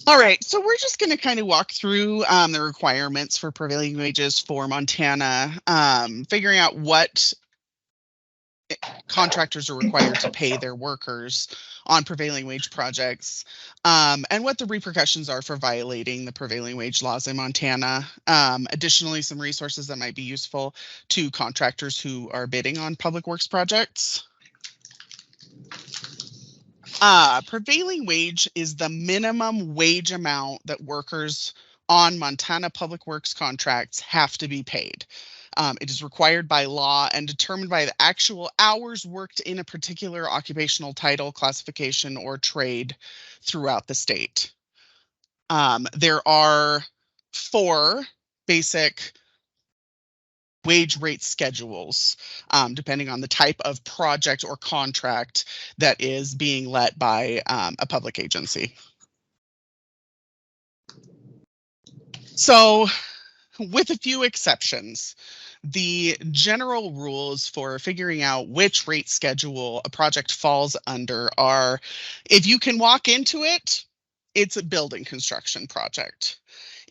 All right, so we're just going to kind of walk through the requirements for prevailing wages for Montana, figuring out what contractors are required to pay their workers on prevailing wage projects, and what the repercussions are for violating the prevailing wage laws in Montana. Additionally, some resources that might be useful to contractors who are bidding on public works projects. Prevailing wage is the minimum wage amount that workers on Montana public works contracts have to be paid. It is required by law and determined by the actual hours worked in a particular occupational title, classification, or trade throughout the state. There are 4 basic wage rate schedules, depending on the type of project or contract that is being let by a public agency. So, with a few exceptions, the general rules for figuring out which rate schedule a project falls under are, if you can walk into it, it's a building construction project.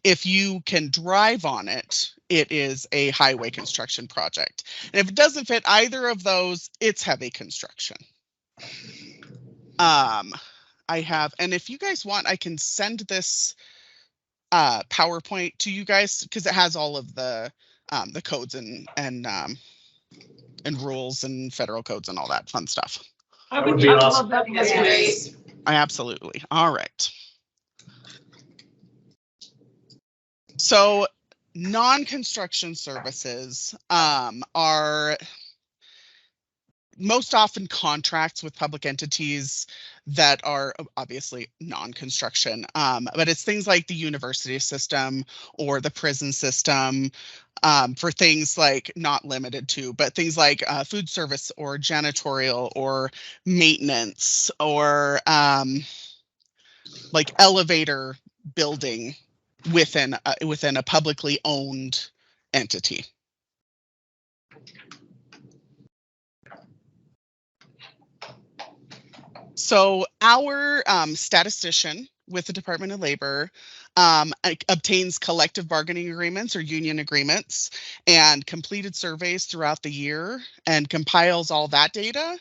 If you can drive on it, it is a highway construction project. And if it doesn't fit either of those, it's heavy construction. I have, and if you guys want, I can send this PowerPoint to you guys because it has all of the codes and rules and federal codes and all that fun stuff. That would be awesome. That's great. Absolutely. All right. So non-construction services are most often contracts with public entities that are obviously non-construction, but it's things like the university system or the prison system, for things like, not limited to, but things like food service or janitorial or maintenance or like elevator building within a publicly owned entity. So our statistician with the Department of Labor obtains collective bargaining agreements or union agreements and completed surveys throughout the year and compiles all that data,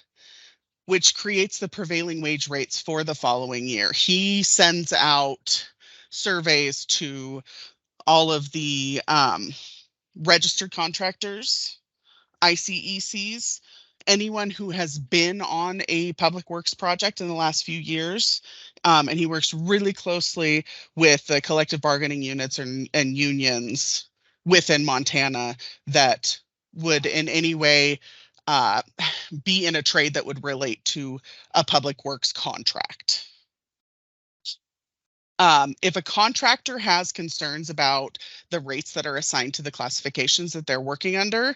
which creates the prevailing wage rates for the following year. He sends out surveys to all of the registered contractors, ICECs, anyone who has been on a public works project in the last few years, and he works really closely with the collective bargaining units and unions within Montana that would in any way be in a trade that would relate to a public works contract. If a contractor has concerns about the rates that are assigned to the classifications that they're working under,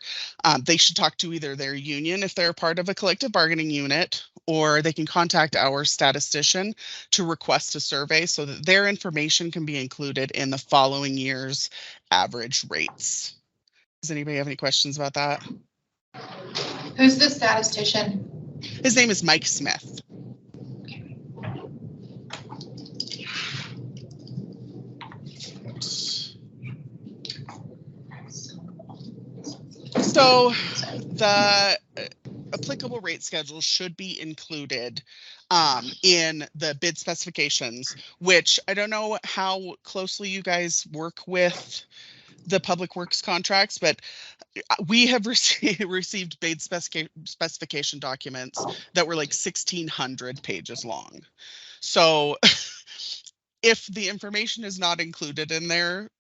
they should talk to either their union if they're a part of a collective bargaining unit, or they can contact our statistician to request a survey so that their information can be included in the following year's average rates. Does anybody have any questions about that? Who's the statistician? His name is Mike Smith. So the applicable rate schedule should be included in the bid specifications, which I don't know how closely you guys work with the public works contracts, but we have received bid specification documents that were like 1,600 pages long. So if the information is not included in there,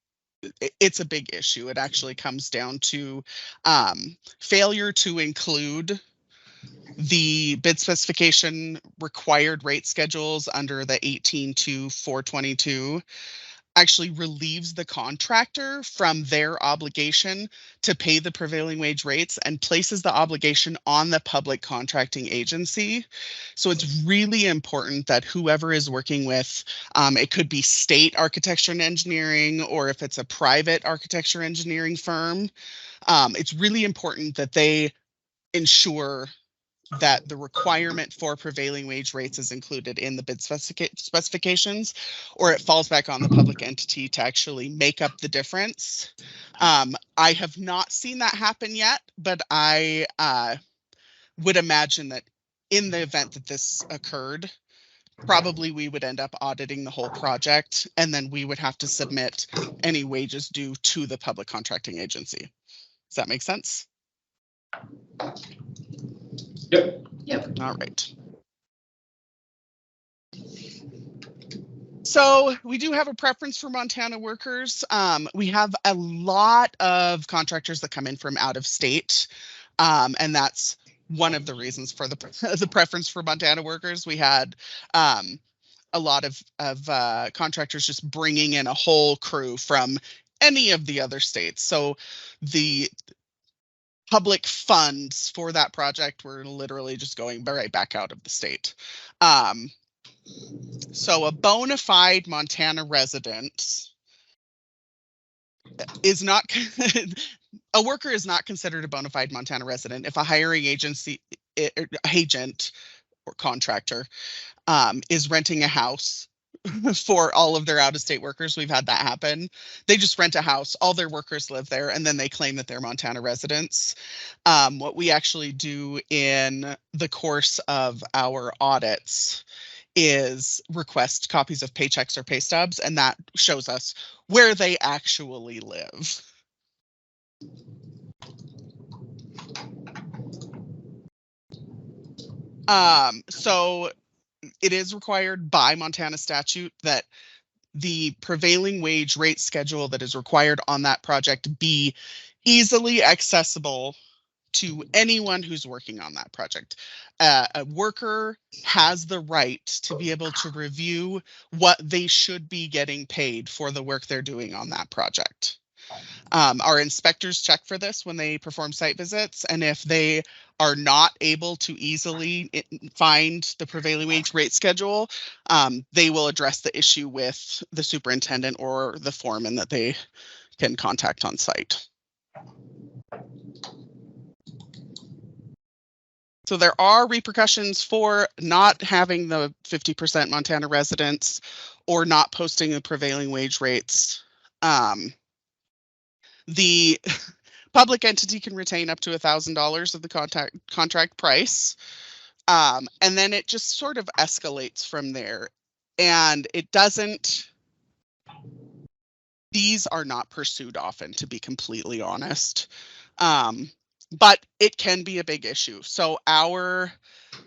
it's a big issue. It actually comes down to failure to include the bid specification required rate schedules under the 18-422 actually relieves the contractor from their obligation to pay the prevailing wage rates and places the obligation on the public contracting agency. So it's really important that whoever is working with, it could be state architecture and engineering, or if it's a private architecture engineering firm, it's really important that they ensure that the requirement for prevailing wage rates is included in the bid specifications, or it falls back on the public entity to actually make up the difference. I have not seen that happen yet, but I would imagine that in the event that this occurred, probably we would end up auditing the whole project, and then we would have to submit any wages due to the public contracting agency. Does that make sense? Yep. Yep. All right. So we do have a preference for Montana workers. We have a lot of contractors that come in from out of state, and that's one of the reasons for the preference for Montana workers. We had a lot of contractors just bringing in a whole crew from any of the other states. So the public funds for that project were literally just going right back out of the state. So a bona fide Montana resident is not, a worker is not considered a bona fide Montana resident if a hiring agency, agent or contractor is renting a house for all of their out-of-state workers. We've had that happen. They just rent a house, all their workers live there, and then they claim that they're Montana residents. What we actually do in the course of our audits is request copies of paychecks or pay stubs, and that shows us where they actually live. So it is required by Montana statute that the prevailing wage rate schedule that is required on that project be easily accessible to anyone who's working on that project. A worker has the right to be able to review what they should be getting paid for the work they're doing on that project. Our inspectors check for this when they perform site visits, and if they are not able to easily find the prevailing wage rate schedule, they will address the issue with the superintendent or the foreman that they can contact on site. So there are repercussions for not having the 50% Montana residents or not posting the prevailing wage rates. The public entity can retain up to $1,000 of the contract price. And then it just sort of escalates from there. And it doesn't, these are not pursued often, to be completely honest. But it can be a big issue. So the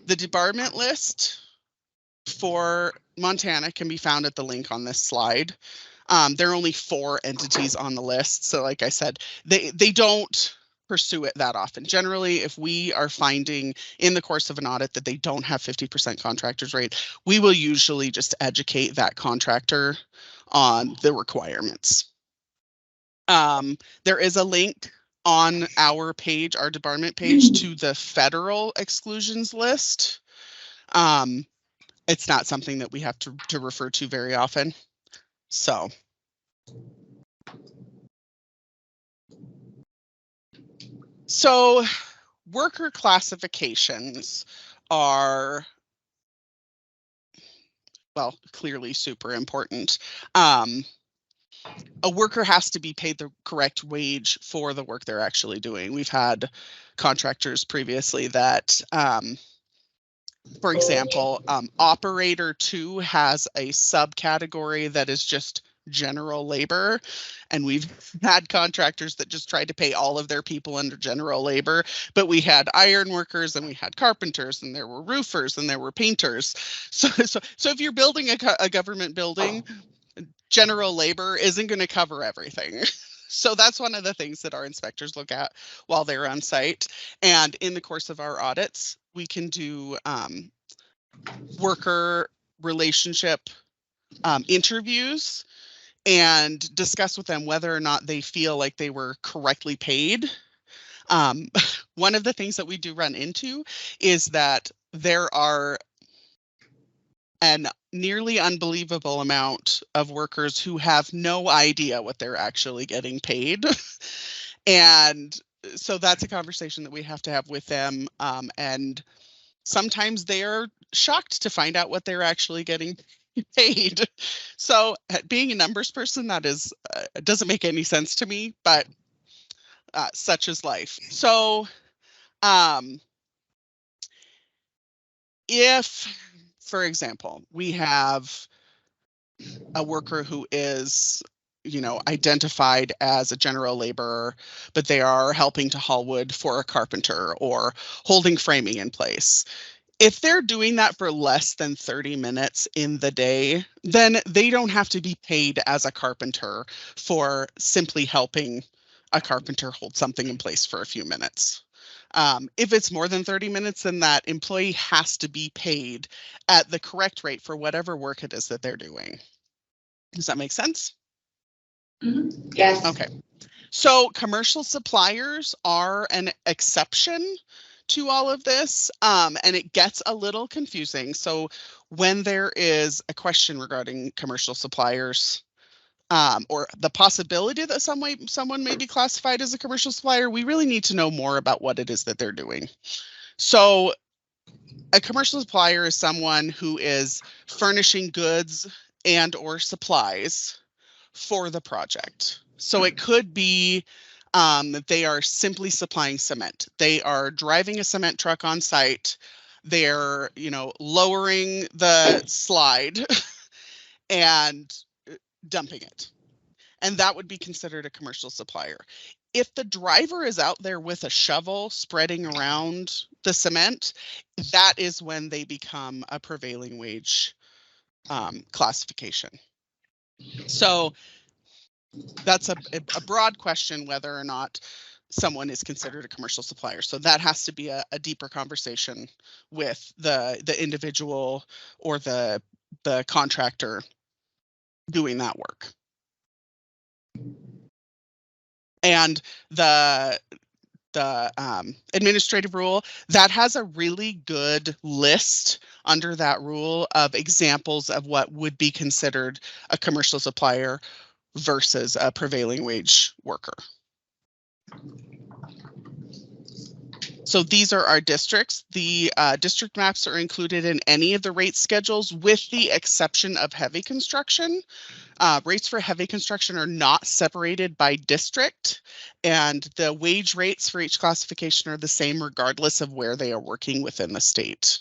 debarment list for Montana can be found at the link on this slide. There are only 4 entities on the list. So like I said, they don't pursue it that often. Generally, if we are finding in the course of an audit that they don't have 50% contractors rate, we will usually just educate that contractor on the requirements. There is a link on our page, our debarment page, to the federal exclusions list. It's not something that we have to refer to very often. So worker classifications are, well, clearly super important. A worker has to be paid the correct wage for the work they're actually doing. We've had contractors previously that, for example, operator 2 has a subcategory that is just general labor, and we've had contractors that just tried to pay all of their people under general labor, but we had iron workers and we had carpenters and there were roofers and there were painters. So if you're building a government building, general labor isn't going to cover everything. So that's one of the things that our inspectors look at while they're on site. And in the course of our audits, we can do worker relationship interviews and discuss with them whether or not they feel like they were correctly paid. One of the things that we do run into is that there are an nearly unbelievable amount of workers who have no idea what they're actually getting paid. And so that's a conversation that we have to have with them. And sometimes they are shocked to find out what they're actually getting paid. So being a numbers person, that is, doesn't make any sense to me, but such is life. So if, for example, we have a worker who is, identified as a general laborer, but they are helping to haul wood for a carpenter or holding framing in place. If they're doing that for less than 30 minutes in the day, then they don't have to be paid as a carpenter for simply helping a carpenter hold something in place for a few minutes. If it's more than 30 minutes, then that employee has to be paid at the correct rate for whatever work it is that they're doing. Does that make sense? Mm-hmm. Yes. Okay. So commercial suppliers are an exception to all of this, and it gets a little confusing. So when there is a question regarding commercial suppliers, or the possibility that someone may be classified as a commercial supplier, we really need to know more about what it is that they're doing. So a commercial supplier is someone who is furnishing goods and or supplies for the project. So it could be that they are simply supplying cement. They are driving a cement truck on site. They're, lowering the slide and dumping it. And that would be considered a commercial supplier. If the driver is out there with a shovel spreading around the cement, that is when they become a prevailing wage classification. So that's a broad question whether or not someone is considered a commercial supplier. So that has to be a deeper conversation with the individual or the contractor doing that work. And the administrative rule that has a really good list under that rule of examples of what would be considered a commercial supplier versus a prevailing wage worker. So these are our districts. The district maps are included in any of the rate schedules with the exception of heavy construction. Rates for heavy construction are not separated by district, and the wage rates for each classification are the same regardless of where they are working within the state.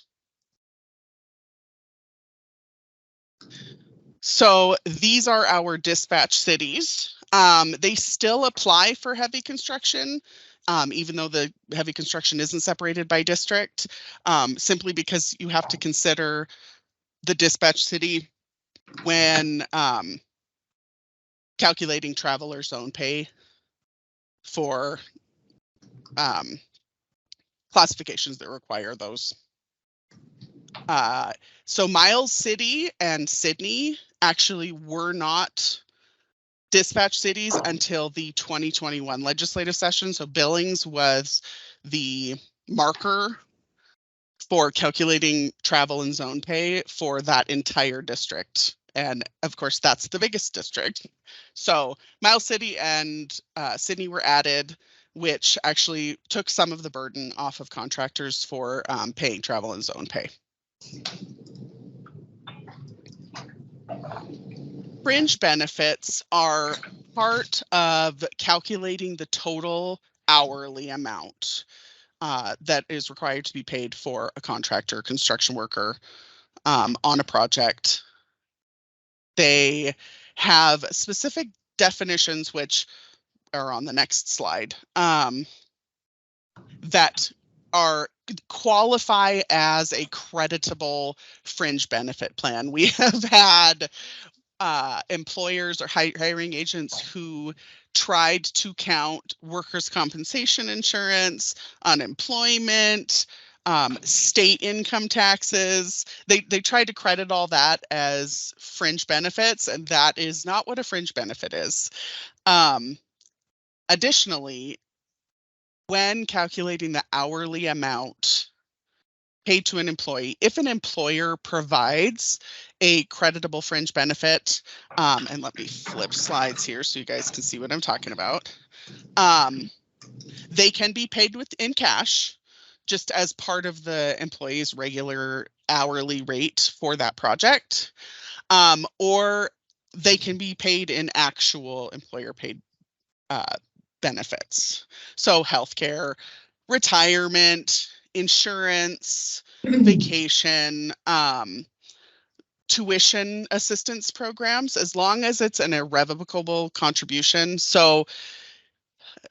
So these are our dispatch cities. They still apply for heavy construction, even though the heavy construction isn't separated by district, simply because you have to consider the dispatch city when calculating traveler zone pay for classifications that require those. So Miles City and Sydney actually were not dispatch cities until the 2021 legislative session. So Billings was the marker for calculating travel and zone pay for that entire district. And of course, that's the biggest district. So Miles City and Sydney were added, which actually took some of the burden off of contractors for paying travel and zone pay. Fringe benefits are part of calculating the total hourly amount that is required to be paid for a contractor, construction worker on a project. They have specific definitions, which are on the next slide, that are qualify as a creditable fringe benefit plan. We have had employers or hiring agents who tried to count workers' compensation insurance, unemployment, state income taxes. They tried to credit all that as fringe benefits, and that is not what a fringe benefit is. Additionally, when calculating the hourly amount paid to an employee, if an employer provides a creditable fringe benefit, and let me flip slides here so you guys can see what I'm talking about. They can be paid in cash just as part of the employee's regular hourly rate for that project, or they can be paid in actual employer paid benefits. So healthcare, retirement, insurance, vacation, tuition assistance programs, as long as it's an irrevocable contribution. So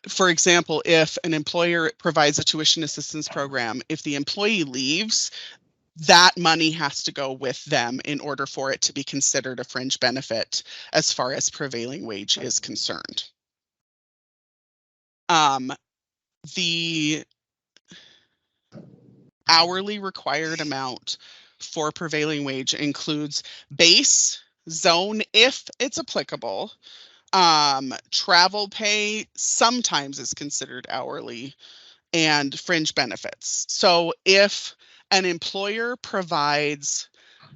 for example, if an employer provides a tuition assistance program, if the employee leaves, that money has to go with them in order for it to be considered a fringe benefit as far as prevailing wage is concerned. The hourly required amount for prevailing wage includes base, zone if it's applicable, travel pay sometimes is considered hourly, and fringe benefits. So if an employer provides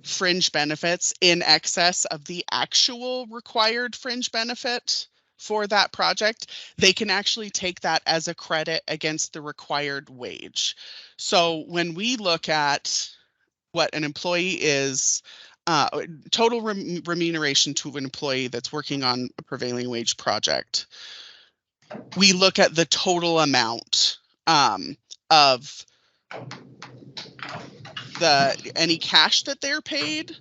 fringe benefits in excess of the actual required fringe benefit for that project, they can actually take that as a credit against the required wage. So when we look at what an employee is, total remuneration to an employee that's working on a prevailing wage project, we look at the total amount of any cash that they're paid,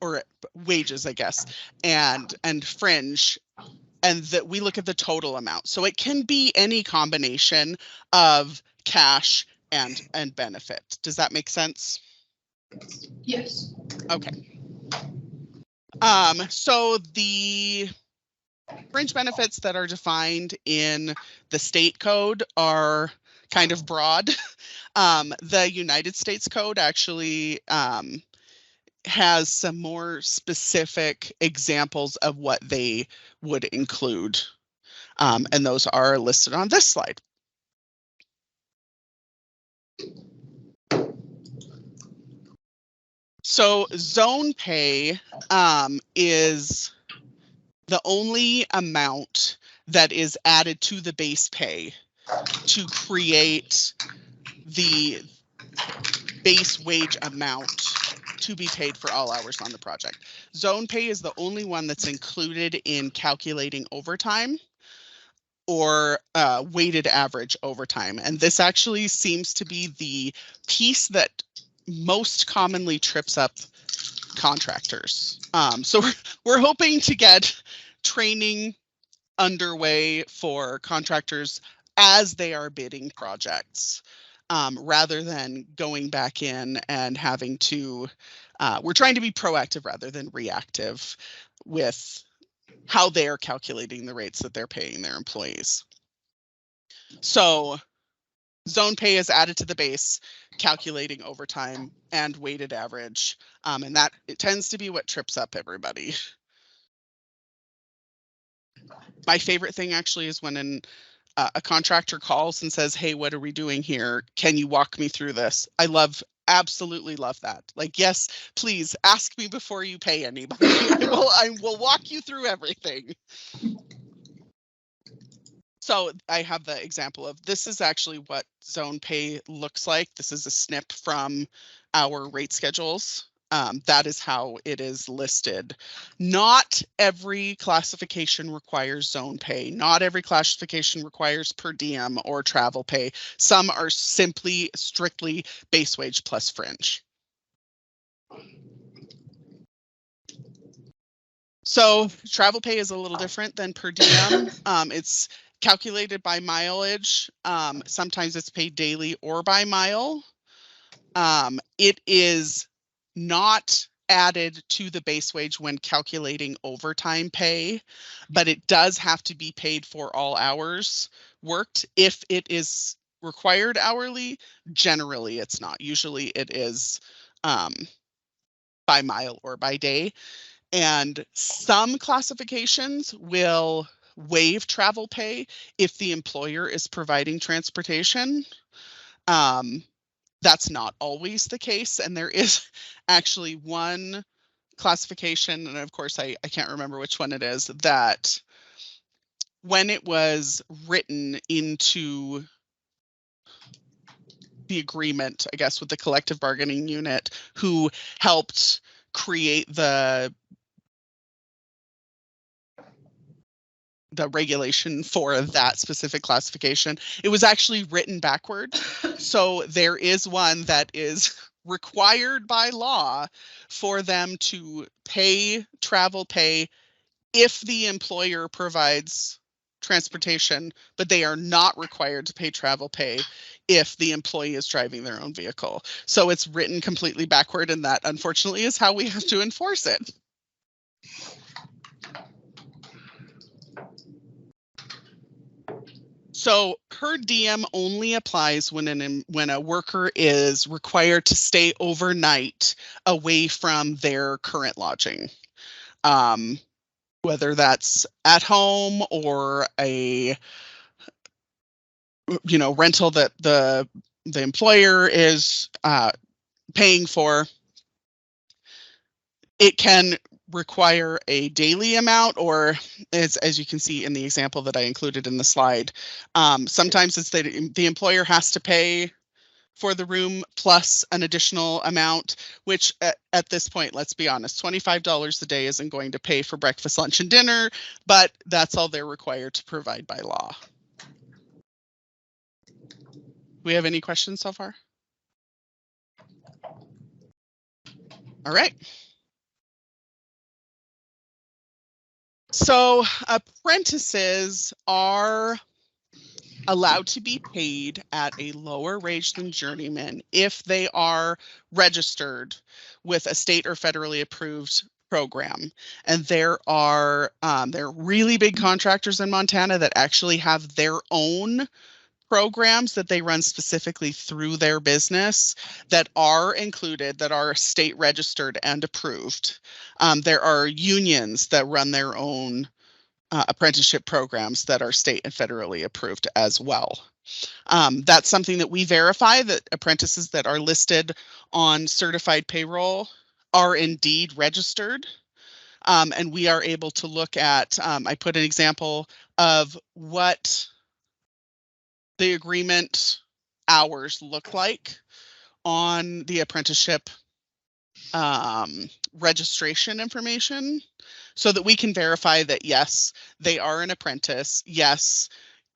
or wages, I guess, and fringe, and that we look at the total amount. So it can be any combination of cash and benefit. Does that make sense? Yes. Okay. So the fringe benefits that are defined in the state code are kind of broad. The United States Code actually has some more specific examples of what they would include, and those are listed on this slide. So zone pay is the only amount that is added to the base pay to create the base wage amount to be paid for all hours on the project. Zone pay is the only one that's included in calculating overtime or weighted average overtime. And this actually seems to be the piece that most commonly trips up contractors. So we're hoping to get training underway for contractors as they are bidding projects, rather than going back in and having to, we're trying to be proactive rather than reactive with how they're calculating the rates that they're paying their employees. So zone pay is added to the base, calculating overtime and weighted average, and that it tends to be what trips up everybody. My favorite thing actually is when a contractor calls and says, hey, what are we doing here? Can you walk me through this? I absolutely love that. Like, yes, please ask me before you pay anybody. I will walk you through everything. So I have the example of, this is actually what zone pay looks like. This is a snip from our rate schedules. That is how it is listed. Not every classification requires zone pay. Not every classification requires per diem or travel pay. Some are simply strictly base wage plus fringe. So travel pay is a little different than per diem. It's calculated by mileage. Sometimes it's paid daily or by mile. It is not added to the base wage when calculating overtime pay, but it does have to be paid for all hours worked. If it is required hourly, generally it's not. Usually it is by mile or by day. And some classifications will waive travel pay if the employer is providing transportation. That's not always the case. And there is actually one classification, and of course I can't remember which one it is, that when it was written into the agreement, I guess, with the collective bargaining unit who helped create the regulation for that specific classification. It was actually written backward. So there is one that is required by law for them to pay travel pay if the employer provides transportation, but they are not required to pay travel pay if the employee is driving their own vehicle. So it's written completely backward, and that unfortunately is how we have to enforce it. So per diem only applies when a worker is required to stay overnight away from their current lodging. Whether that's at home or a rental that the employer is paying for, it can require a daily amount, or as you can see in the example that I included in the slide, sometimes it's that the employer has to pay for the room plus an additional amount, which at this point, let's be honest, $25 a day isn't going to pay for breakfast, lunch, and dinner, but that's all they're required to provide by law. We have any questions so far? All right. So apprentices are allowed to be paid at a lower wage than journeymen if they are registered with a state or federally approved program. And there are really big contractors in Montana that actually have their own programs that they run specifically through their business that are included, that are state registered and approved. There are unions that run their own apprenticeship programs that are state and federally approved as well. That's something that we verify, that apprentices that are listed on certified payroll are indeed registered. And we are able to look at, I put an example of what the agreement hours look like on the apprenticeship registration information, so that we can verify that yes, they are an apprentice. Yes,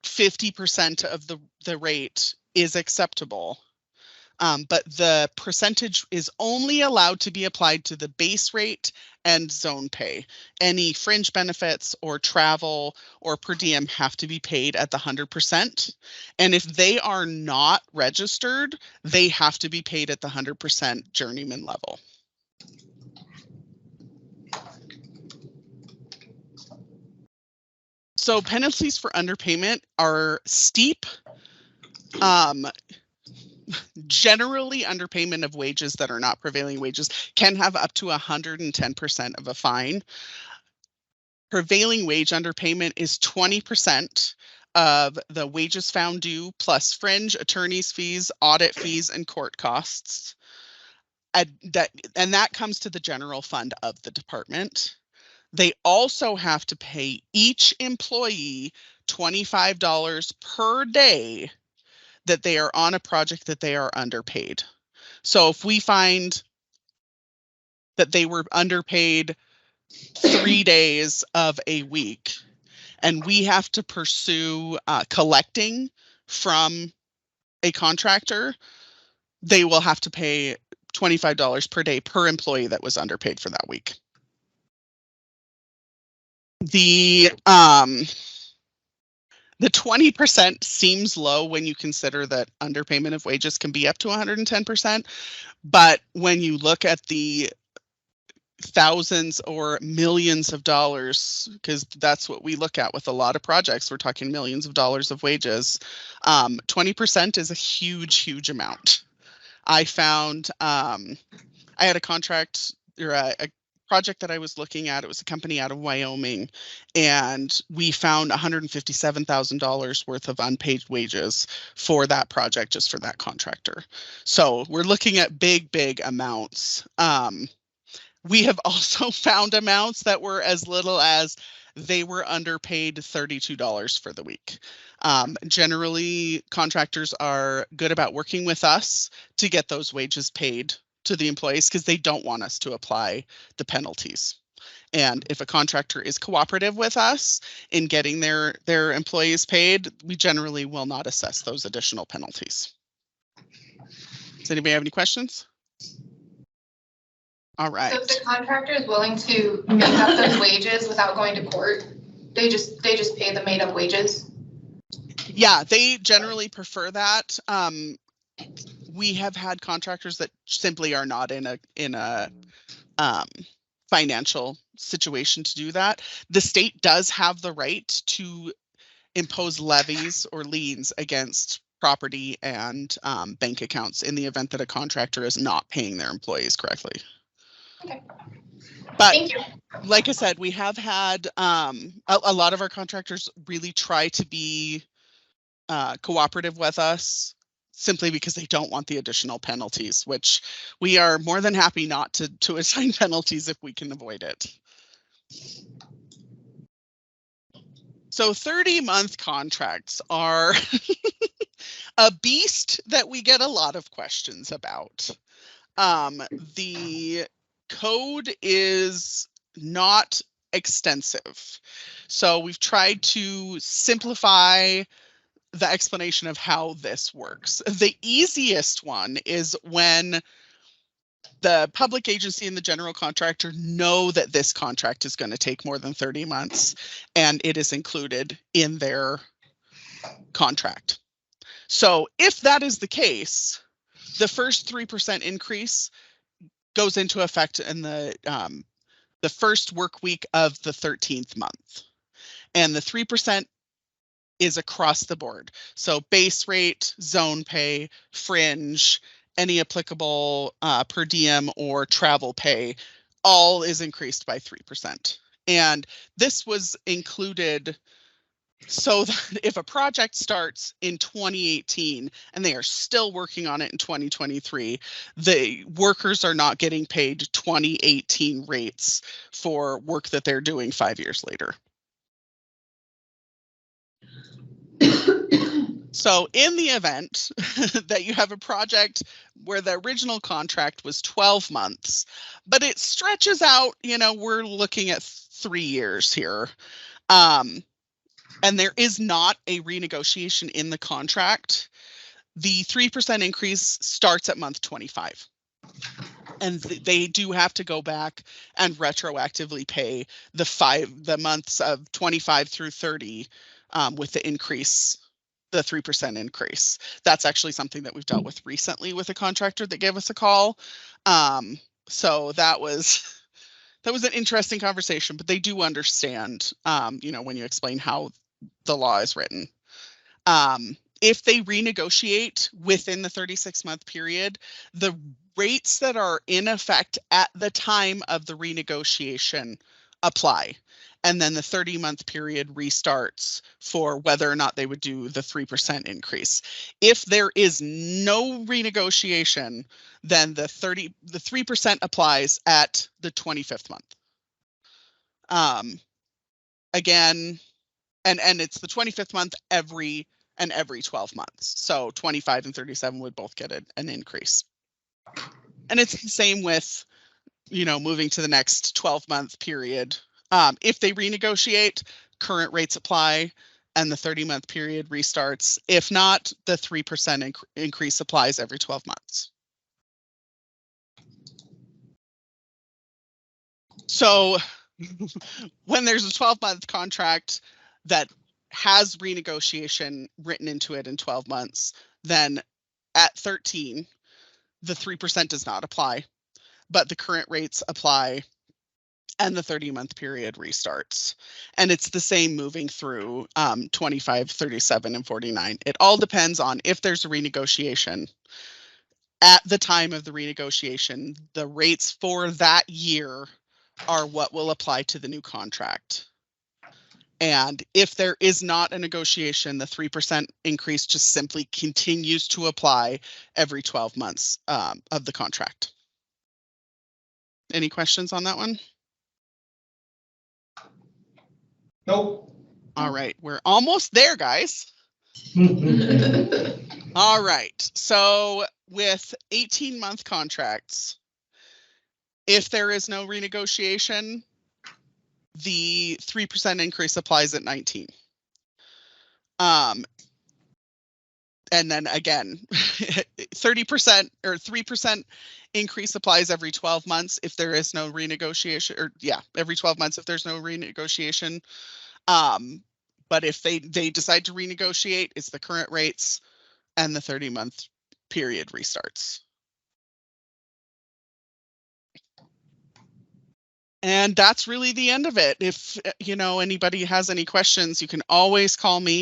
50% of the rate is acceptable. But the percentage is only allowed to be applied to the base rate and zone pay. Any fringe benefits or travel or per diem have to be paid at the 100%. And if they are not registered, they have to be paid at the 100% journeyman level. So penalties for underpayment are steep. Generally, underpayment of wages that are not prevailing wages can have up to 110% of a fine. Prevailing wage underpayment is 20% of the wages found due plus fringe, attorney's fees, audit fees, and court costs. And that comes to the general fund of the department. They also have to pay each employee $25 per day that they are on a project that they are underpaid. So if we find that they were underpaid 3 days of a week, and we have to pursue collecting from a contractor, they will have to pay $25 per day per employee that was underpaid for that week. The 20% seems low when you consider that underpayment of wages can be up to 110%. But when you look at the thousands or millions of dollars, because that's what we look at with a lot of projects, we're talking millions of dollars of wages, 20% is a huge, huge amount. I found, I had a contract or a project that I was looking at. It was a company out of Wyoming, and we found $157,000 worth of unpaid wages for that project, just for that contractor. So we're looking at big, big amounts. We have also found amounts that were as little as they were underpaid $32 for the week. Generally, contractors are good about working with us to get those wages paid to the employees because they don't want us to apply the penalties. And if a contractor is cooperative with us in getting their employees paid, we generally will not assess those additional penalties. Does anybody have any questions? All right. So if the contractor is willing to make up those wages without going to court, they just pay the made up wages? Yeah, they generally prefer that. We have had contractors that simply are not in a financial situation to do that. The state does have the right to impose levies or liens against property and bank accounts in the event that a contractor is not paying their employees correctly. Okay. But thank you. Like I said, we have had a lot of our contractors really try to be cooperative with us simply because they don't want the additional penalties, which we are more than happy not to assign penalties if we can avoid it. So 30-month contracts are a beast that we get a lot of questions about. The code is not extensive, so we've tried to simplify the explanation of how this works. The easiest one is when the public agency and the general contractor know that this contract is going to take more than 30 months and it is included in their contract. So if that is the case, the first 3% increase goes into effect in the first work week of the 13th month. And the 3% is across the board. So base rate, zone pay, fringe, any applicable per diem or travel pay, all is increased by 3%. And this was included so that if a project starts in 2018 and they are still working on it in 2023, the workers are not getting paid 2018 rates for work that they're doing 5 years later. So in the event that you have a project where the original contract was 12 months, but it stretches out, we're looking at 3 years here, and there is not a renegotiation in the contract, the 3% increase starts at month 25. And they do have to go back and retroactively pay the months of 25 through 30 with the increase, the 3% increase. That's actually something that we've dealt with recently with a contractor that gave us a call. So that was an interesting conversation, but they do understand, when you explain how the law is written. If they renegotiate within the 36-month period, the rates that are in effect at the time of the renegotiation apply. And then the 30-month period restarts for whether or not they would do the 3% increase. If there is no renegotiation, then the 3% applies at the 25th month. Again, and it's the 25th month every 12 months. So 25 and 37 would both get an increase. And it's the same with, moving to the next 12-month period. If they renegotiate, current rates apply and the 30-month period restarts. If not, the 3% increase applies every 12 months. So when there's a 12-month contract that has renegotiation written into it in 12 months, then at 13, the 3% does not apply, but the current rates apply and the 30-month period restarts. And it's the same moving through 25, 37, and 49. It all depends on if there's a renegotiation. At the time of the renegotiation, the rates for that year are what will apply to the new contract. And if there is not a negotiation, the 3% increase just simply continues to apply every 12 months of the contract. Any questions on that one? Nope. All right, we're almost there, guys. All right, so with 18-month contracts, if there is no renegotiation, the 3% increase applies at 19. And then again, 30% or 3% increase applies every 12 months if there is no renegotiation, or yeah, every 12 months if there's no renegotiation. But if they decide to renegotiate, it's the current rates and the 30-month period restarts. And that's really the end of it. If anybody has any questions, you can always call me.